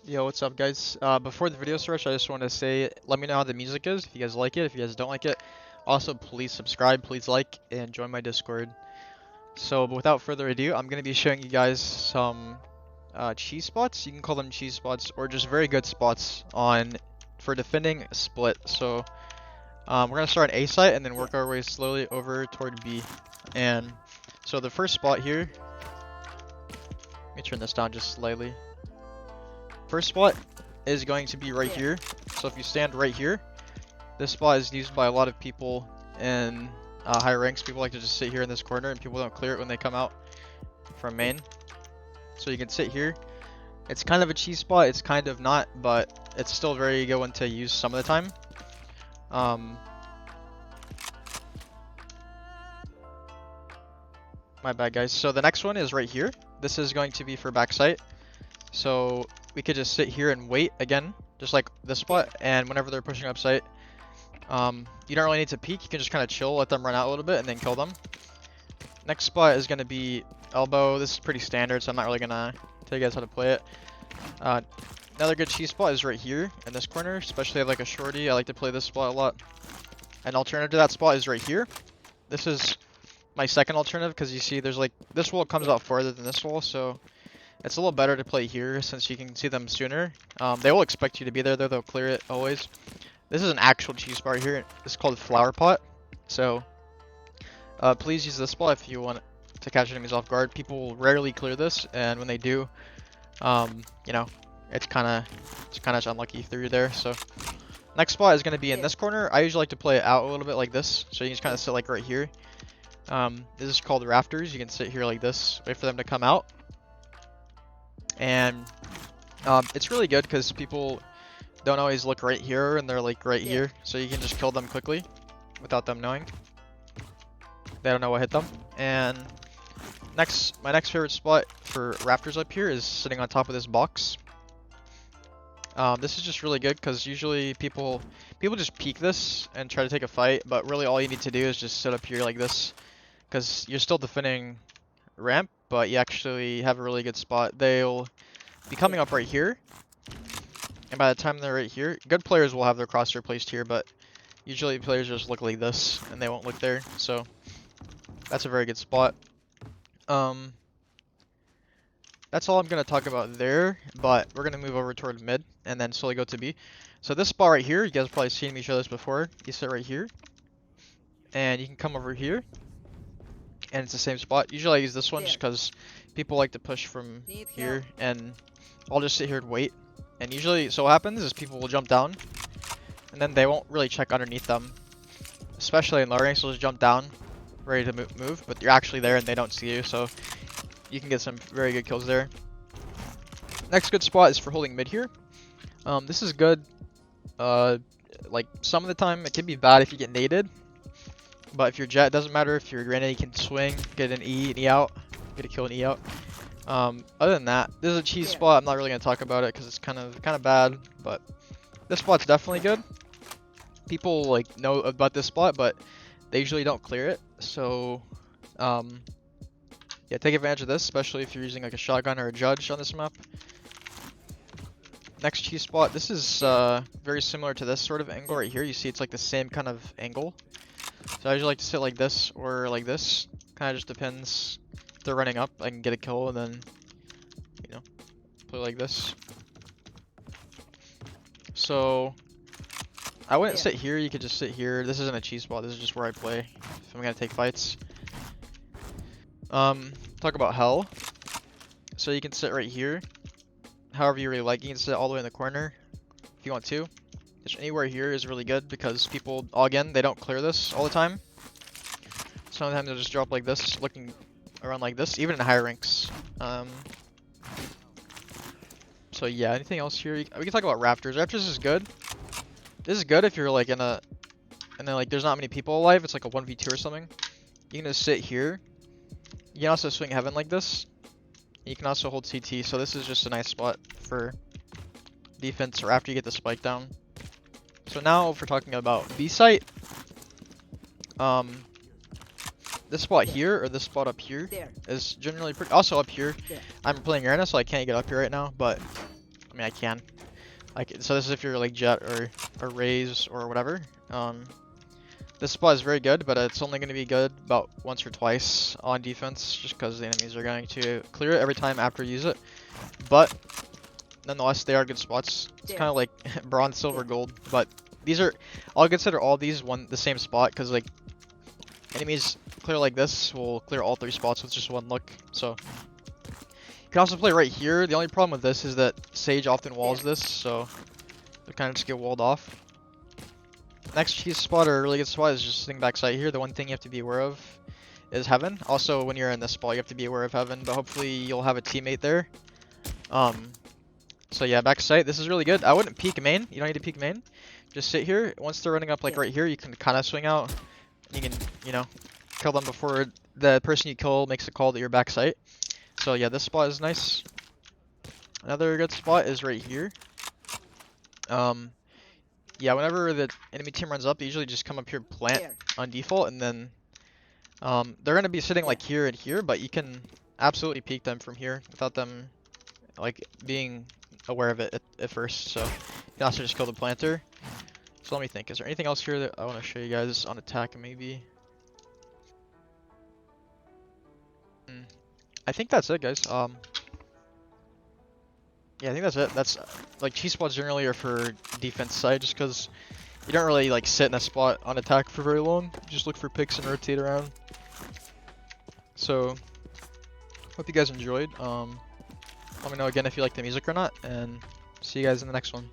Yo, what's up, guys? Before the video starts, I just want to say, let me know how the music is, if you guys like it, if you guys don't like it. Also, please subscribe, please like, and join my Discord. So, but without further ado, I'm going to be showing you guys some cheese spots. You can call them cheese spots, or just very good spots for defending a split. So, we're going to start on A site, and then work our way slowly over toward B. And so the first spot here, let me turn this down just slightly. First spot is going to be right here. So if you stand right here, this spot is used by a lot of people in high ranks. People like to just sit here in this corner, and people don't clear it when they come out from main. So you can sit here. It's kind of a cheese spot. It's kind of not, but it's still very good one to use some of the time. My bad, guys. So the next one is right here. This is going to be for backside. So we could just sit here and wait again, just like this spot, and whenever they're pushing up site, you don't really need to peek. You can just kind of chill, let them run out a little bit, and then kill them. Next spot is going to be elbow. This is pretty standard, so I'm not really going to tell you guys how to play it. Another good cheese spot is right here in this corner, especially like a shorty. I like to play this spot a lot. An alternative to that spot is right here. This is my second alternative because you see there's like this wall comes out farther than this wall, so it's a little better to play here since you can see them sooner. They will expect you to be there though, they'll clear it always. This is an actual cheese spot here. It's called flower pot. So please use this spot if you want to catch enemies off guard. People rarely clear this, and when they do, you know, it's kind of unlucky if they're there. So next spot is going to be in this corner. I usually like to play it out a little bit like this, so you just kind of sit like right here. This is called rafters. You can sit here like this, wait for them to come out. And it's really good because people don't always look right here, and they're like right here, so you can just kill them quickly without them knowing. They don't know what hit them. And my next favorite spot for rafters up here is sitting on top of this box. This is just really good because usually people just peek this and try to take a fight, but really all you need to do is just sit up here like this because you're still defending ramp, but you actually have a really good spot. They'll be coming up right here, and by the time they're right here, good players will have their crosshair placed here, but usually players just look like this and they won't look there, so that's a very good spot. That's all I'm going to talk about there, but we're going to move over toward mid and then slowly go to B. So this spot right here, you guys have probably seen me show this before. You sit right here, and you can come over here, and it's the same spot. Usually I use this one just because people like to push from here, and I'll just sit here and wait. And usually, so what happens is people will jump down, and then they won't really check underneath them. Especially in lower ranks, they'll just jump down, ready to move, but you're actually there and they don't see you, so you can get some very good kills there. Next good spot is for holding mid here. This is good. Like some of the time it can be bad if you get naded, but if you're Jett, it doesn't matter. If you're grenade, you can swing, get an E, an E out, get a kill, an E out. Other than that, this is a cheese spot. I'm not really gonna talk about it because it's kind of bad, but this spot's definitely good. People like know about this spot, but they usually don't clear it. So yeah, take advantage of this, especially if you're using like a shotgun or a judge on this map. Next cheese spot, this is very similar to this sort of angle right here. You see it's like the same kind of angle. So I usually like to sit like this or like this. Kind of just depends. If they're running up, I can get a kill and then, you know, play like this. So I wouldn't sit here, you could just sit here. This isn't a cheese spot, this is just where I play if I'm gonna take fights. Talk about hell. So you can sit right here, however you really like. You can sit all the way in the corner if you want to. Just anywhere here is really good because people, again, they don't clear this all the time. Sometimes they'll just drop like this, looking around like this, even in higher ranks. So yeah, anything else here? We can talk about rafters. Rafters is good. This is good if you're like and then like there's not many people alive. It's like a 1v2 or something. You can just sit here. You can also swing heaven like this. You can also hold CT, so this is just a nice spot for defense or after you get the spike down. So now if we're talking about B site, this spot here or this spot up here is generally pretty. Also up here, I'm playing Arena, so I can't get up here right now, but mean, I can. So this is if you're like Jett or Raze or whatever. This spot is very good, but it's only going to be good about once or twice on defense, just because the enemies are going to clear it every time after you use it. But nonetheless, they are good spots. It's kind of like bronze, silver, gold, but these are, I'll consider all these the same spot, because like enemies clear like this will clear all 3 spots with just one look. So you can also play right here. The only problem with this is that Sage often walls this, so they kind of just get walled off. Next cheese spot, or a really good spot, is just sitting backside here. The one thing you have to be aware of is heaven. Also, when you're in this spot, you have to be aware of heaven, but hopefully you'll have a teammate there. So yeah, backside, this is really good. I wouldn't peek main. You don't need to peek main. Just sit here. Once they're running up like right here, you can kind of swing out. You can, you know, kill them before the person you kill makes a call that you're backside. So yeah, this spot is nice. Another good spot is right here. Yeah, whenever the enemy team runs up, they usually just come up here, plant on default, and then they're gonna be sitting like here and here, but you can absolutely peek them from here without them like being aware of it at first. So you can also just kill the planter. So let me think, is there anything else here that I want to show you guys on attack maybe? I think that's it, guys. Yeah, I think that's it. That's like cheese spots generally are for defense side, just because you don't really like sit in a spot on attack for very long. You just look for picks and rotate around. So hope you guys enjoyed. Let me know again if you like the music or not, and see you guys in the next one.